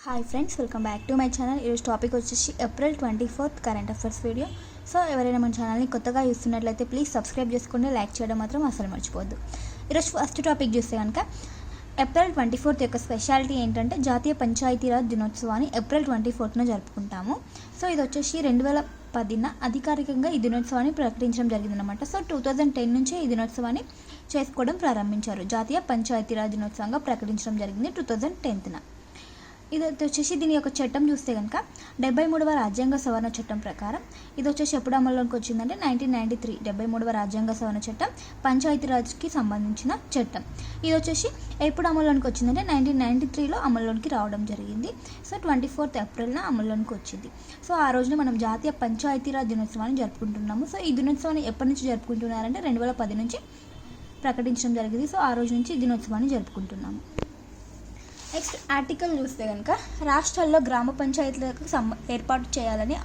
Hi friends, welcome back to my channel. ఈరోజు topic వచ్చేసి April 24 current affairs video. So ఎవరైనా మన ఛానల్ని కొత్తగా చూస్తున్నట్లయితే ప్లీజ్ సబ్స్క్రైబ్ చేసుకోండి, లైక్ చేయడం మాత్రం అసలు మర్చిపోవద్దు. ఈరోజు ఫస్ట్ టాపిక్ చూస్తే కనుక ఏప్రిల్ 24 యొక్క స్పెషాలిటీ ఏంటంటే జాతీయ పంచాయతీరాజ్ దినోత్సవాన్ని ఏప్రిల్ 24న జరుపుకుంటాము. సో ఇది వచ్చేసి 2010 అధికారికంగా ఈ దినోత్సవాన్ని ప్రకటించడం జరిగిందనమాట. సో 2010 నుంచే ఈ దినోత్సవాన్ని చేసుకోవడం ప్రారంభించారు. జాతీయ పంచాయతీరాజ్ దినోత్సవంగా ప్రకటించడం జరిగింది 2010న. ఇది వచ్చేసి దీని యొక్క చట్టం చూస్తే కనుక 73వ రాజ్యాంగ సవరణ చట్టం ప్రకారం ఇది వచ్చేసి ఎప్పుడు అమల్లోకి వచ్చిందంటే 1993 73వ రాజ్యాంగ సవరణ చట్టం పంచాయతీరాజ్కి సంబంధించిన చట్టం. ఇది వచ్చేసి ఎప్పుడు అమల్లోకి వచ్చిందంటే 1993లో అమల్లోకి రావడం జరిగింది. సో 24 ఏప్రిల్న అమల్లోకి వచ్చింది. సో ఆ రోజున మనం జాతీయ పంచాయతీరాజ్ దినోత్సవాన్ని జరుపుకుంటున్నాము. సో ఈ దినోత్సవాన్ని ఎప్పటి నుంచి జరుపుకుంటున్నారంటే 2010 నుంచి ప్రకటించడం జరిగింది. సో ఆ రోజు నుంచి ఈ దినోత్సవాన్ని జరుపుకుంటున్నాము. నెక్స్ట్ ఆర్టికల్ చూస్తే కనుక రాష్ట్రాల్లో గ్రామ పంచాయతీలకు ఏర్పాటు చేయాలని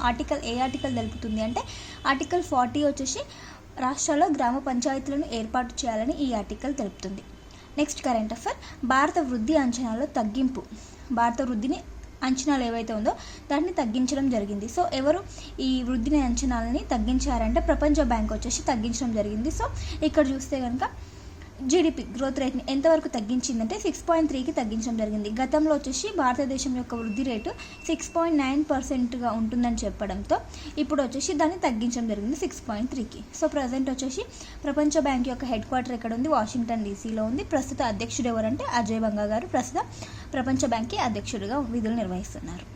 ఏ ఆర్టికల్ తెలుపుతుంది అంటే ఆర్టికల్ 40 వచ్చేసి రాష్ట్రాల్లో గ్రామ పంచాయతీలను ఏర్పాటు చేయాలని ఈ ఆర్టికల్ తెలుపుతుంది. నెక్స్ట్ కరెంట్ అఫైర్, భారత వృద్ధి అంచనాలో తగ్గింపు. భారత వృద్ధిని అంచనాలు ఏవైతే ఉందో దాన్ని తగ్గించడం జరిగింది. సో ఎవరు ఈ వృద్ధిని అంచనాలని తగ్గించారంటే ప్రపంచ బ్యాంక్ వచ్చేసి తగ్గించడం జరిగింది. సో ఇక్కడ చూస్తే కనుక జీడిపి గ్రోత్ రేట్ని ఎంతవరకు తగ్గించిందంటే 6.3కి తగ్గించడం జరిగింది. గతంలో వచ్చేసి భారతదేశం యొక్క వృద్ధి రేటు 6.9%గా ఉంటుందని చెప్పడంతో ఇప్పుడు వచ్చేసి దాన్ని తగ్గించడం జరిగింది 6.3కి. సో ప్రజెంట్ వచ్చేసి ప్రపంచ బ్యాంక్ యొక్క హెడ్ క్వార్టర్ ఎక్కడ ఉంది? వాషింగ్టన్ డీసీలో ఉంది. ప్రస్తుత అధ్యక్షుడు ఎవరంటే అజయ్ బంగా గారు ప్రస్తుత ప్రపంచ బ్యాంక్కి అధ్యక్షుడిగా విధులు నిర్వహిస్తున్నారు.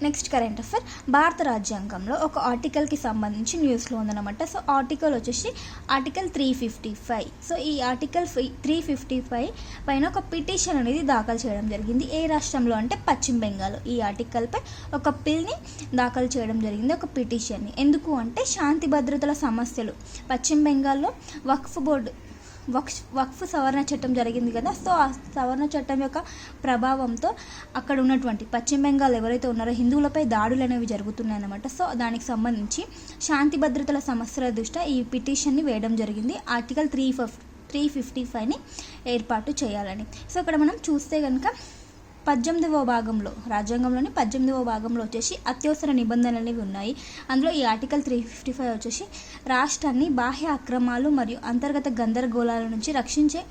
నెక్స్ట్ కరెంట్ అఫైర్, భారత రాజ్యాంగంలో ఒక ఆర్టికల్కి సంబంధించి న్యూస్లో ఉందన్నమాట. సో ఆర్టికల్ వచ్చేసి ఆర్టికల్ 355. సో ఈ ఆర్టికల్ 355 పైన ఒక పిటిషన్ అనేది దాఖలు చేయడం జరిగింది. ఏ రాష్ట్రంలో అంటే పశ్చిమ బెంగాల్. ఈ ఆర్టికల్పై ఒక బిల్ని దాఖలు చేయడం జరిగింది, ఒక పిటిషన్ని. ఎందుకు అంటే శాంతి భద్రతల సమస్యలు పశ్చిమ బెంగాల్లో వక్ఫ్ సవరణ చట్టం జరిగింది కదా. సో ఆ సవరణ చట్టం యొక్క ప్రభావంతో అక్కడ ఉన్నటువంటి పశ్చిమ బెంగాల్ ఎవరైతే ఉన్నారో హిందువులపై దాడులు అనేవి జరుగుతున్నాయి అన్నమాట. సో దానికి సంబంధించి శాంతి భద్రతల సమస్యల దృష్ట్యా ఈ పిటిషన్ని వేయడం జరిగింది. ఆర్టికల్ 355ని ఏర్పాటు చేయాలని. సో ఇక్కడ మనం చూస్తే కనుక 18వ భాగంలో రాజ్యాంగంలోని 18వ భాగంలో వచ్చేసి అత్యవసర నిబంధనలు అనేవి ఉన్నాయి. అందులో ఈ ఆర్టికల్ 355 వచ్చేసి రాష్ట్రాన్ని బాహ్య అక్రమాలు మరియు అంతర్గత గందరగోళాల నుంచి రక్షించే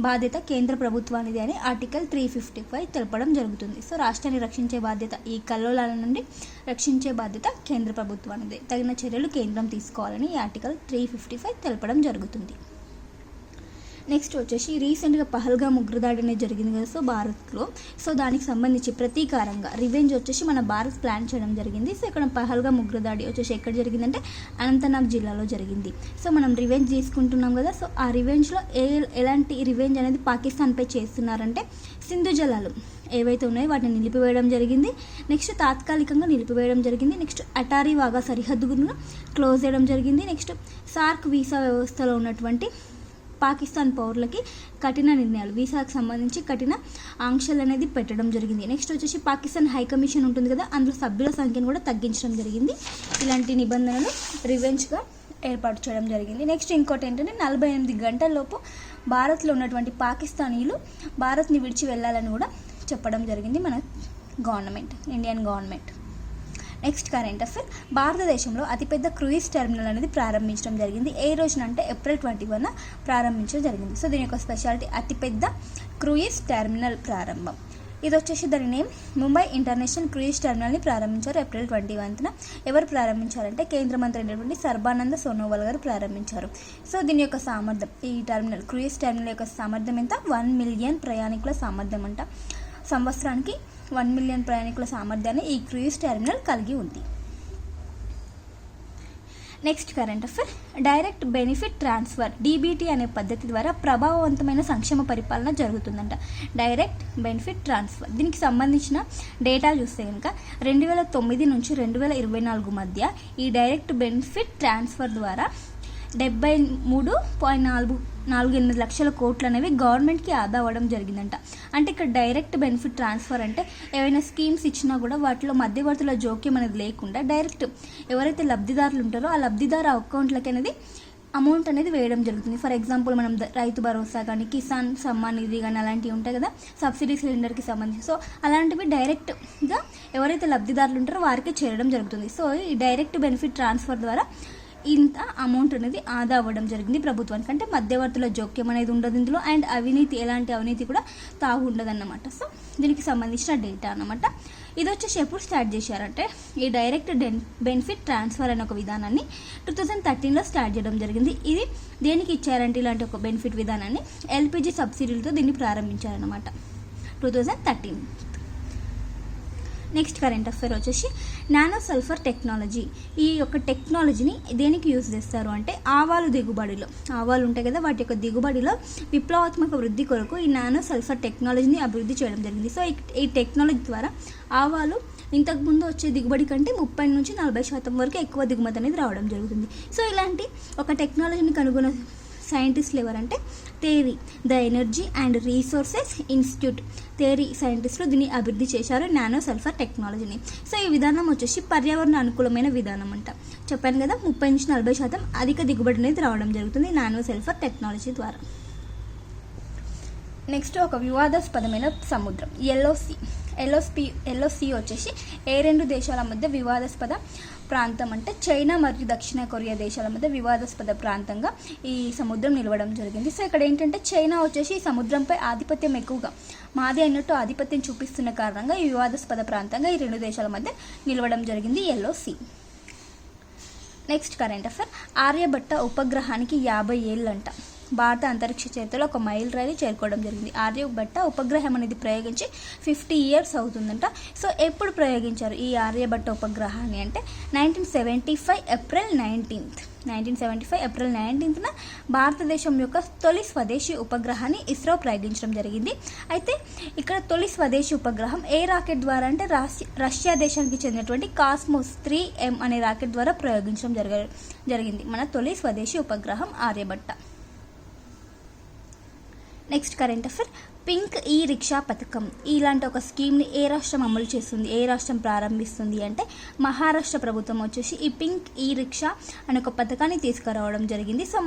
బాధ్యత కేంద్ర ప్రభుత్వానిది అని ఆర్టికల్ 355 తెలపడం జరుగుతుంది. సో రాష్ట్రాన్ని రక్షించే బాధ్యత, ఈ కల్లోలాల నుండి రక్షించే బాధ్యత కేంద్ర ప్రభుత్వానిది. తగిన చర్యలు కేంద్రం తీసుకోవాలని ఈ ఆర్టికల్ 355 తెలపడం జరుగుతుంది. నెక్స్ట్ వచ్చేసి రీసెంట్గా పహల్గామ్ ఉగ్రదాడి అనేది జరిగింది కదా సో భారత్లో. సో దానికి సంబంధించి ప్రతీకారంగా రివెంజ్ వచ్చేసి మన భారత్ ప్లాన్ చేయడం జరిగింది. సో ఇక్కడ పహల్గామ్ ఉగ్రదాడి వచ్చేసి ఎక్కడ జరిగిందంటే అనంతనాగ్ జిల్లాలో జరిగింది. సో మనం రివెంజ్ తీసుకుంటున్నాం కదా. సో ఆ రివెంజ్లో ఎలాంటి రివెంజ్ అనేది పాకిస్తాన్పై చేస్తున్నారంటే సింధు జలాలు ఏవైతే ఉన్నాయో వాటిని నిలిపివేయడం జరిగింది. నెక్స్ట్ తాత్కాలికంగా నిలిపివేయడం జరిగింది. నెక్స్ట్ అటారీ వాగా సరిహద్దును క్లోజ్ చేయడం జరిగింది. నెక్స్ట్ సార్క్ వీసా వ్యవస్థలో ఉన్నటువంటి పాకిస్తాన్ పౌరులకి కఠిన నిర్ణయాలు, వీసాకు సంబంధించి కఠిన ఆంక్షలు అనేది పెట్టడం జరిగింది. నెక్స్ట్ వచ్చేసి పాకిస్తాన్ హైకమిషన్ ఉంటుంది కదా, అందులో సభ్యుల సంఖ్యను కూడా తగ్గించడం జరిగింది. ఇలాంటి నిబంధనలు రివెంజ్గా ఏర్పాటు చేయడం జరిగింది. నెక్స్ట్ ఇంకోటి ఏంటంటే 48 గంటల్లోపు భారత్లో ఉన్నటువంటి పాకిస్తానీలు భారత్ని విడిచి వెళ్ళాలని కూడా చెప్పడం జరిగింది మన government, Indian government. Next current affair, భారతదేశంలో అతిపెద్ద క్రూయిజ్ టెర్మినల్ అనేది ప్రారంభించడం జరిగింది. ఏ రోజున అంటే ఏప్రిల్ 21 ప్రారంభించడం జరిగింది. సో దీని యొక్క స్పెషాలిటీ అతిపెద్ద క్రూయిజ్ టెర్మినల్ ప్రారంభం. ఇది వచ్చేసి దాని నేమ్ ముంబై ఇంటర్నేషనల్ క్రూయిజ్ టెర్మినల్ని ప్రారంభించారు ఏప్రిల్ 21న. ఎవరు ప్రారంభించారంటే కేంద్ర మంత్రి అయినటువంటి సర్బానంద సోనోవాల్ గారు ప్రారంభించారు. సో దీని యొక్క సామర్థ్యం, ఈ టెర్మినల్ క్రూయిజ్ టెర్మినల్ యొక్క సామర్థ్యం ఎంత? 1 మిలియన్ ప్రయాణికుల సామర్థ్యం అంట. సంవత్సరానికి 1 మిలియన్ ప్రయాణికుల సామర్థ్యాన్ని ఈ క్రూయిజ్ టెర్మినల్ కలిగి ఉంది. Next current affair, direct benefit transfer DBT అనే పద్ధతి ద్వారా ప్రభావవంతమైన సంక్షేమ పరిపాలన జరుగుతుందంట. డైరెక్ట్ బెనిఫిట్ ట్రాన్స్ఫర్ దీనికి సంబంధించిన డేటా చూస్తే కనుక 2009 నుంచి 2024 మధ్య ఈ డైరెక్ట్ బెనిఫిట్ ట్రాన్స్ఫర్ ద్వారా 73.48 లక్షల కోట్లు అనేవి గవర్నమెంట్కి ఆదా అవ్వడం జరిగిందంట. అంటే ఇక్కడ డైరెక్ట్ బెనిఫిట్ ట్రాన్స్ఫర్ అంటే ఏవైనా స్కీమ్స్ ఇచ్చినా కూడా వాటిలో మధ్యవర్తుల జోక్యం అనేది లేకుండా డైరెక్ట్ ఎవరైతే లబ్ధిదారులు ఉంటారో ఆ లబ్ధిదారు అకౌంట్లకి అనేది అమౌంట్ అనేది వేయడం జరుగుతుంది. ఫర్ ఎగ్జాంపుల్ మనం రైతు భరోసా కానీ, కిసాన్ సమ్మాన్ నిధి కానీ అలాంటివి ఉంటాయి కదా, సబ్సిడీ సిలిండర్కి సంబంధించి. సో అలాంటివి డైరెక్ట్గా ఎవరైతే లబ్ధిదారులు ఉంటారో వారికి చేరడం జరుగుతుంది. సో ఈ డైరెక్ట్ బెనిఫిట్ ట్రాన్స్ఫర్ ద్వారా ఇంత అమౌంట్ అనేది ఆదా అవ్వడం జరిగింది ప్రభుత్వానికి. అంటే మధ్యవర్తుల జోక్యం అనేది ఉండదు ఇందులో, అండ్ అవినీతి, ఎలాంటి అవినీతి కూడా తాగు ఉండదు అన్నమాట. సో దీనికి సంబంధించిన డేటా అన్నమాట. ఇది వచ్చేసి ఎప్పుడు స్టార్ట్ చేశారంటే ఈ డైరెక్ట్ బెనిఫిట్ ట్రాన్స్ఫర్ అనే ఒక విధానాన్ని 2013లో స్టార్ట్ చేయడం జరిగింది. ఇది దేనికి ఇచ్చారంటే ఇలాంటి ఒక బెనిఫిట్ విధానాన్ని ఎల్పిజి సబ్సిడీలతో దీన్ని ప్రారంభించారనమాట 2013. నెక్స్ట్ కరెంట్ అఫైర్ వచ్చేసి నానో సల్ఫర్ టెక్నాలజీ. ఈ యొక్క టెక్నాలజీని దేనికి యూజ్ చేస్తారు అంటే ఆవాలు దిగుబడిలో, ఆవాలు ఉంటాయి కదా వాటి యొక్క దిగుబడిలో విప్లవాత్మక వృద్ధి కొరకు ఈ నానో సల్ఫర్ టెక్నాలజీని అభివృద్ధి చేయడం జరిగింది. సో ఈ టెక్నాలజీ ద్వారా ఆవాలు ఇంతకుముందు వచ్చే దిగుబడి కంటే 30 నుంచి 40% వరకు ఎక్కువ దిగుమతి అనేది రావడం జరుగుతుంది. సో ఇలాంటి ఒక టెక్నాలజీని కనుగొన్న సైంటిస్టులు ఎవరంటే TERI, the Energy and Resources Institute, TERI సైంటిస్టులు దీన్ని అభివృద్ధి చేశారు నానో సల్ఫర్ టెక్నాలజీని. సో ఈ విధానం వచ్చేసి పర్యావరణ అనుకూలమైన విధానం అంట. చెప్పాను కదా 30 నుంచి 40% అధిక దిగుబడి అనేది రావడం జరుగుతుంది నానో సల్ఫర్ టెక్నాలజీ ద్వారా. నెక్స్ట్ ఒక వివాదాస్పదమైన సముద్రం ఎల్లో సీ వచ్చేసి ఏ రెండు దేశాల మధ్య వివాదాస్పద ప్రాంతం అంటే చైనా మరియు దక్షిణ కొరియా దేశాల మధ్య వివాదాస్పద ప్రాంతంగా ఈ సముద్రం నిలవడం జరిగింది. సో ఇక్కడ ఏంటంటే చైనా వచ్చేసి ఈ సముద్రంపై ఆధిపత్యం ఎక్కువగా మాదే అన్నట్టు ఆధిపత్యం చూపిస్తున్న కారణంగా ఈ వివాదాస్పద ప్రాంతంగా ఈ రెండు దేశాల మధ్య నిలవడం జరిగింది Yellow Sea. Next current affair Aryabhata ఉపగ్రహానికి 50 ఏళ్ళంట. భారత అంతరిక్ష చరిత్రలో ఒక మైల్ రాయి చేరుకోవడం జరిగింది. ఆర్యభట్ట ఉపగ్రహం అనేది ప్రయోగించి 50 ఇయర్స్ అవుతుందంట. సో ఎప్పుడు ప్రయోగించారు ఈ ఆర్యభట్ట ఉపగ్రహాన్ని అంటే 1975 ఏప్రిల్ 19న భారతదేశం యొక్క తొలి స్వదేశీ ఉపగ్రహాన్ని ఇస్రో ప్రయోగించడం జరిగింది. అయితే ఇక్కడ తొలి స్వదేశీ ఉపగ్రహం ఏ రాకెట్ ద్వారా అంటే రష్యా దేశానికి చెందినటువంటి కాస్మోస్ 3M అనే రాకెట్ ద్వారా ప్రయోగించడం జరిగింది మన తొలి స్వదేశీ ఉపగ్రహం Aryabhata. Next current affair pink e rickshaw పథకం. ఇలాంటి ఒక స్కీమ్ని ఏ రాష్ట్రం అమలు చేస్తుంది, ఏ రాష్ట్రం ప్రారంభిస్తుంది అంటే మహారాష్ట్ర ప్రభుత్వం వచ్చేసి ఈ పింక్ ఈ రిక్షా అనే ఒక పథకాన్ని తీసుకురావడం జరిగింది. సో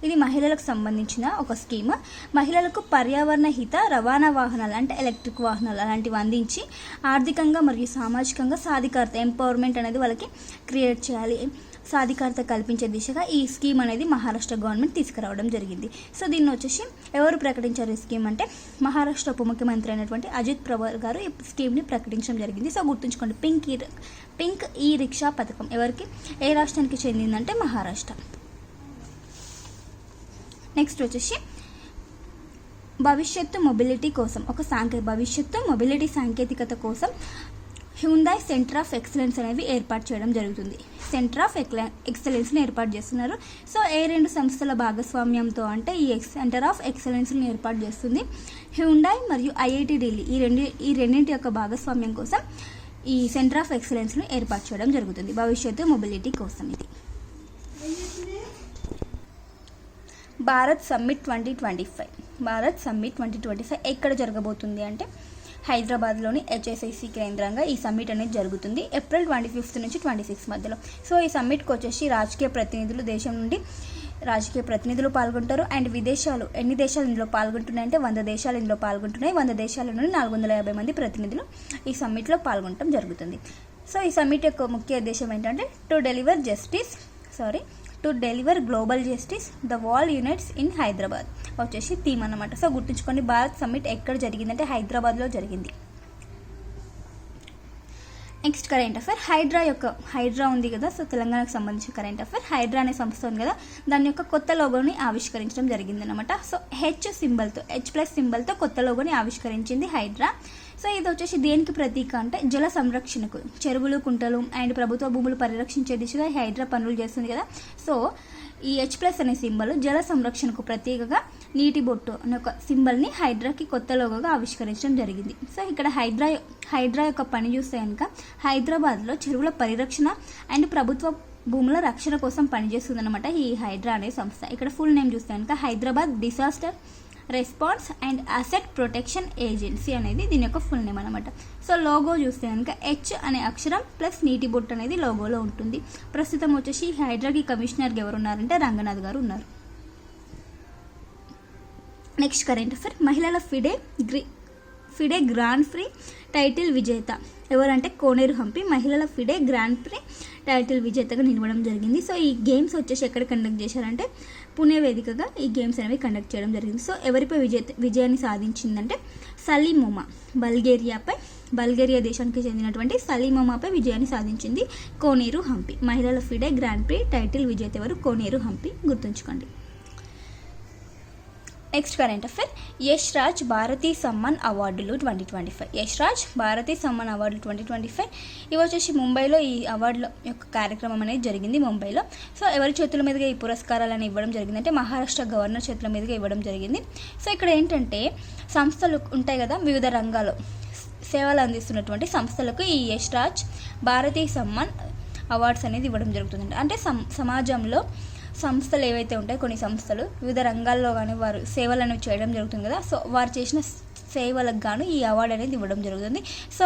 ఇది మహిళలకు సంబంధించిన ఒక స్కీమ్. మహిళలకు పర్యావరణ హిత రవాణా వాహనాలు అంటే ఎలక్ట్రిక్ వాహనాలు అలాంటివి అందించి ఆర్థికంగా మరియు సామాజికంగా సాధికారత ఎంపవర్మెంట్ అనేది వాళ్ళకి క్రియేట్ చేయాలి, సాధికారత కల్పించే దిశగా ఈ స్కీమ్ అనేది మహారాష్ట్ర గవర్నమెంట్ తీసుకురావడం జరిగింది. సో దీన్ని వచ్చేసి ఎవరు ప్రకటించారు ఈ స్కీమ్ అంటే మహారాష్ట్ర ఉప ముఖ్యమంత్రి అయినటువంటి అజిత్ పవార్ గారు ఈ స్కీమ్ని ప్రకటించడం జరిగింది. సో గుర్తుంచుకోండి పింక్ ఈ రిక్షా పథకం ఎవరికి ఏ రాష్ట్రానికి చెందిందంటే మహారాష్ట్ర. నెక్స్ట్ వచ్చేసి భవిష్యత్తు మొబిలిటీ సాంకేతికత కోసం హ్యుందాయ్ సెంటర్ ఆఫ్ ఎక్సలెన్స్ అనేది ఏర్పాటు చేయడం జరుగుతుంది. సెంటర్ ఆఫ్ ఎక్సలెన్స్ని ఏర్పాటు చేస్తున్నారు. సో ఏ రెండు సంస్థల భాగస్వామ్యంతో అంటే ఈ సెంటర్ ఆఫ్ ఎక్సలెన్స్ని ఏర్పాటు చేస్తుంది హ్యుండాయ్ మరియు ఐఐటి ఢిల్లీ. ఈ రెండింటి యొక్క భాగస్వామ్యం కోసం ఈ సెంటర్ ఆఫ్ ఎక్సలెన్స్ని ఏర్పాటు చేయడం జరుగుతుంది భవిష్యత్తు మొబిలిటీ కోసం. ఇది భారత్ సమ్మిట్ 2025 ఎక్కడ జరగబోతుంది అంటే హైదరాబాద్లోని హెచ్ఎస్ఐసి కేంద్రంగా ఈ సమ్మిట్ అనేది జరుగుతుంది ఏప్రిల్ 25 నుంచి 26 మధ్యలో. సో ఈ సమ్మిట్కి వచ్చేసి దేశం నుండి రాజకీయ ప్రతినిధులు పాల్గొంటారు. అండ్ విదేశాలు ఎన్ని దేశాలు ఇందులో పాల్గొంటున్నాయంటే 100 దేశాలు ఇందులో పాల్గొంటున్నాయి. 100 దేశాల నుండి 450 మంది ప్రతినిధులు ఈ సమ్మిట్లో పాల్గొనడం జరుగుతుంది. సో ఈ సమ్మిట్ యొక్క ముఖ్య ఉద్దేశం ఏంటంటే to deliver global justice the world unites in Hyderabad వచ్చేసి థీమ్ అన్నమాట. సో గుర్తుంచుకోండి భారత్ సమ్మిట్ ఎక్కడ జరిగిందంటే హైదరాబాద్లో జరిగింది. నెక్స్ట్ కరెంట్ అఫైర్ హైడ్రా ఉంది కదా, సో తెలంగాణకు సంబంధించిన కరెంట్ అఫైర్. హైడ్రా అనే సంస్థ ఉంది కదా, దాని యొక్క కొత్త లోగోని ఆవిష్కరించడం జరిగింది అనమాట. సో H+ సింబల్తో కొత్త లోగోని ఆవిష్కరించింది హైడ్రా. సో ఇది వచ్చేసి దేనికి ప్రతీక అంటే జల సంరక్షణకు, చెరువులు కుంటలు అండ్ ప్రభుత్వ భూములు పరిరక్షించే దిశగా హైడ్రా పనులు చేస్తుంది కదా. సో ఈ H+ అనే సింబల్ జల సంరక్షణకు ప్రత్యేకగా నీటి బొట్టు అనే ఒక సింబల్ని హైడ్రాకి కొత్త లోగోగా ఆవిష్కరించడం జరిగింది. సో ఇక్కడ హైడ్రా యొక్క పని చూస్తే కనుక హైదరాబాద్లో చెరువుల పరిరక్షణ అండ్ ప్రభుత్వ భూముల రక్షణ కోసం పనిచేస్తుంది అనమాట ఈ హైడ్రా అనే సంస్థ. ఇక్కడ ఫుల్ నేమ్ చూస్తే కనుక Hyderabad disaster response and asset protection agency అనేది దీని యొక్క ఫుల్ నేమ్ అనమాట. సో లోగో చూస్తే కనుక హెచ్ అనే అక్షరం ప్లస్ నీటి బొట్టు అనేది లోగోలో ఉంటుంది. ప్రస్తుతం వచ్చేసి హైడ్రాకి కమిషనర్గా ఎవరు ఉన్నారంటే రంగనాథ్ గారు ఉన్నారు. నెక్స్ట్ కరెంట్ అఫైర్, మహిళల ఫిడే గ్రాండ్ ప్రీ టైటిల్ విజేత ఎవరంటే కోనేరు హంపి మహిళల ఫిడే గ్రాండ్ ప్రీ టైటిల్ విజేతగా నిలవడం జరిగింది. సో ఈ గేమ్స్ వచ్చేసి ఎక్కడ కండక్ట్ చేశారంటే పుణె వేదికగా ఈ గేమ్స్ అనేవి కండక్ట్ చేయడం జరిగింది. సో ఎవరిపై విజయాన్ని సాధించిందంటే సలీమోమా, బల్గేరియా దేశానికి చెందినటువంటి సలీమోమాపై విజయాన్ని సాధించింది కోనేరు హంపి. మహిళల ఫిడే గ్రాండ్ ప్రీ టైటిల్ విజేత ఎవరు? కోనేరు హంపి, గుర్తుంచుకోండి. Next current affair, Yash Raj Bharati Samman అవార్డులు 2025. యష్ రాజ్ భారతీ సమ్మాన్ అవార్డులు 2025 ఇవి వచ్చేసి ముంబైలో ఈ అవార్డుల యొక్క కార్యక్రమం అనేది జరిగింది ముంబైలో. సో ఎవరి చేతుల మీదుగా ఈ పురస్కారాలను ఇవ్వడం జరిగింది అంటే మహారాష్ట్ర గవర్నర్ చేతుల మీదుగా ఇవ్వడం జరిగింది. సో ఇక్కడ ఏంటంటే సంస్థలు ఉంటాయి కదా, వివిధ రంగాల్లో సేవలు అందిస్తున్నటువంటి సంస్థలకు ఈ యష్ రాజ్ భారతీ సమ్మాన్ అవార్డ్స్ అనేది ఇవ్వడం జరుగుతుంది. అంటే సమాజంలో సంస్థలు ఏవైతే ఉంటాయో కొన్ని సంస్థలు వివిధ రంగాల్లో కానీ వారు సేవలు అనేవి చేయడం జరుగుతుంది కదా, సో వారు చేసిన సేవలకు గాను ఈ అవార్డు అనేది ఇవ్వడం జరుగుతుంది. సో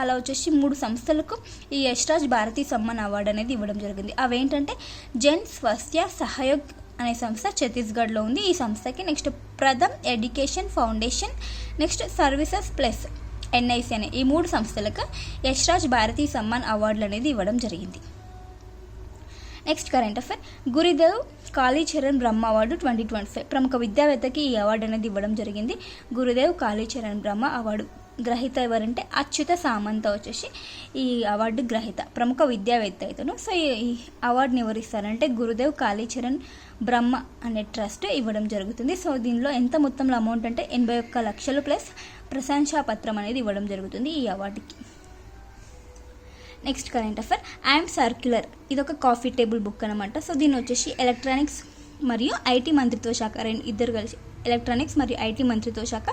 అలా వచ్చేసి 3 సంస్థలకు ఈ యష్ రాజ్ భారతీ సమ్మాన్ అవార్డు అనేది ఇవ్వడం జరిగింది. అవేంటంటే జన్ స్వాస్థ్య సహయోగ్ అనే సంస్థ ఛత్తీస్గఢ్లో ఉంది ఈ సంస్థకి. Next Pratham education foundation, next services plus NIC అనే ఈ 3 సంస్థలకు యష్ రాజ్ భారతీ సమ్మాన్ అవార్డులు అనేది ఇవ్వడం జరిగింది. Next current affair, Gurudev Kalicharan Brahma award 2025 ప్రముఖ విద్యావేత్తకి ఈ అవార్డు అనేది ఇవ్వడం జరిగింది. గురుదేవ్ కాళీచరణ్ బ్రహ్మ అవార్డు గ్రహీత ఎవరంటే అచ్యుత సామంత వచ్చేసి ఈ అవార్డు గ్రహీత, ప్రముఖ విద్యావేత్త ఇతను. సో ఈ అవార్డుని ఎవరు ఇస్తారంటే గురుదేవ్ కాళీచరణ్ బ్రహ్మ అనే ట్రస్ట్ ఇవ్వడం జరుగుతుంది. సో దీనిలో ఎంత మొత్తంలో అమౌంట్ అంటే 81 లక్షలు ప్లస్ ప్రశంసా పత్రం అనేది ఇవ్వడం జరుగుతుంది ఈ అవార్డుకి. Next current affair, I am circular ఇది ఒక కాఫీ టేబుల్ బుక్ అనమాట. సో దీన్ని వచ్చేసి ఎలక్ట్రానిక్స్ మరియు IT మంత్రిత్వ శాఖ ఇద్దరు కలిసి ఎలక్ట్రానిక్స్ మరియు IT మంత్రిత్వ శాఖ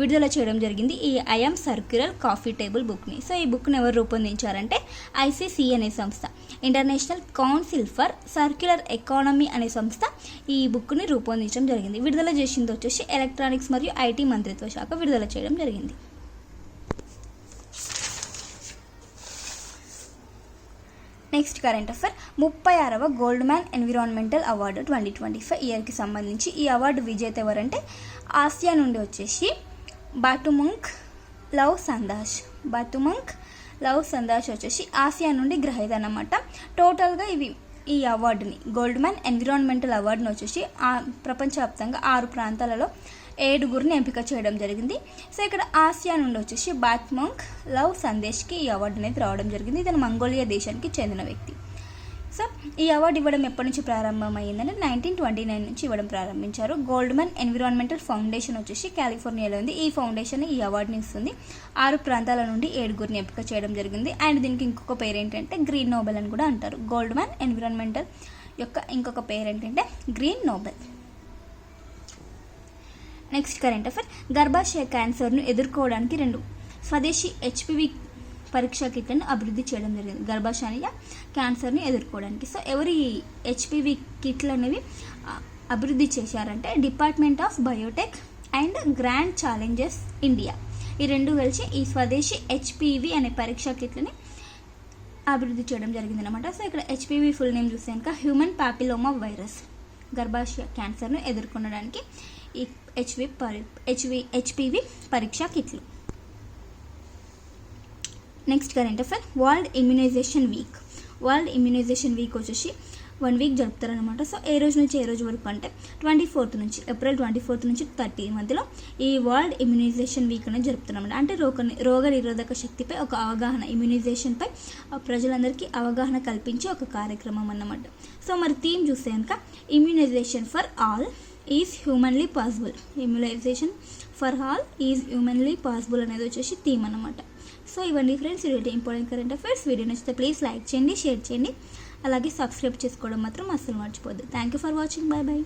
విడుదల చేయడం జరిగింది ఈ ఐఎమ్ సర్క్యులర్ కాఫీ టేబుల్ బుక్ని. సో ఈ బుక్ని ఎవరు రూపొందించారంటే ICC అనే సంస్థ, international council for circular economy అనే సంస్థ ఈ బుక్ని రూపొందించడం జరిగింది. విడుదల చేసింది వచ్చేసి ఎలక్ట్రానిక్స్ మరియు IT మంత్రిత్వ శాఖ విడుదల చేయడం జరిగింది. నెక్స్ట్ కరెంట్ అఫైర్, 36వ గోల్డ్మ్యాన్ ఎన్విరాన్మెంటల్ అవార్డు 2025 ఇయర్కి సంబంధించి ఈ అవార్డు విజేత ఎవరంటే ఆసియా నుండి వచ్చేసి బాటుమంగ్ లవ్ సందాష్ వచ్చేసి ఆసియా నుండి గ్రహీత అన్నమాట. టోటల్గా ఈ అవార్డుని గోల్డ్మ్యాన్ ఎన్విరాన్మెంటల్ అవార్డుని వచ్చేసి ప్రపంచవ్యాప్తంగా 6 ప్రాంతాలలో 7 ఎంపిక చేయడం జరిగింది. సో ఇక్కడ ఆసియా నుండి వచ్చేసి బాటుమంగ్ లవ్ సందేశ్కి ఈ అవార్డు అనేది రావడం జరిగింది. ఇతను మంగోలియా దేశానికి చెందిన వ్యక్తి. సో ఈ అవార్డు ఇవ్వడం ఎప్పటి నుంచి ప్రారంభమైందంటే 1929 నుంచి ఇవ్వడం ప్రారంభించారు. గోల్డ్మ్యాన్ ఎన్విరాన్మెంటల్ ఫౌండేషన్ వచ్చేసి కాలిఫోర్నియాలో ఉంది. ఈ ఫౌండేషన్ ఈ అవార్డుని ఇస్తుంది. 6 ప్రాంతాల నుండి 7 ఎంపిక చేయడం జరిగింది. అండ్ దీనికి ఇంకొక పేరు ఏంటంటే గ్రీన్ నోబెల్ అని కూడా అంటారు. గోల్డ్మ్యాన్ ఎన్విరాన్మెంటల్ యొక్క ఇంకొక పేరు ఏంటంటే green Nobel. Next current affair, గర్భాశయ క్యాన్సర్ను ఎదుర్కోవడానికి 2 స్వదేశీ HPV పరీక్షా కిట్లను అభివృద్ధి చేయడం జరిగింది గర్భాశయ క్యాన్సర్ని ఎదుర్కోవడానికి. సో ఎవరు ఈ HPV కిట్లు అనేవి అభివృద్ధి చేశారంటే department of Biotech and grand challenges India ఈ 2 కలిసి ఈ స్వదేశీ HPV అనే పరీక్షా కిట్లని అభివృద్ధి చేయడం జరిగింది అనమాట. సో ఇక్కడ HPV ఫుల్ నేమ్ చూస్తే కనుక హ్యూమన్ పాపిలోమా వైరస్. గర్భాశయ క్యాన్సర్ను ఎదుర్కొనడానికి ఈ HPV పరీక్షా కిట్లు. Next current affair, world immunisation week వచ్చేసి 1 వీక్ జరుపుతారనమాట. సో ఏ రోజు నుంచి ఏ రోజు వరకు అంటే ఏప్రిల్ 24 నుంచి 30 మధ్యలో ఈ వరల్డ్ ఇమ్యునైజేషన్ వీక్ అనేది జరుపుతారనమాట. అంటే రోగ నిరోధక శక్తిపై ఒక అవగాహన, ఇమ్యునైజేషన్పై ప్రజలందరికీ అవగాహన కల్పించే ఒక కార్యక్రమం అన్నమాట. సో మరి థీమ్ చూస్తే కనుక immunisation for all is humanly possible. Immunisation for all is humanly possible అనేది వచ్చేసి థీమ్ అనమాట. సో ఇవన్నీ ఫ్రెండ్స్ ఇవి ఇంపార్టెంట్ కరెంట్ అఫైర్స్. వీడియో నచ్చితే ప్లీజ్ లైక్ చేయండి, షేర్ చేయండి, అలాగే సబ్స్క్రైబ్ చేసుకోవడం మాత్రం అస్సలు మర్చిపోద్దు. Thank you for watching. Bye bye.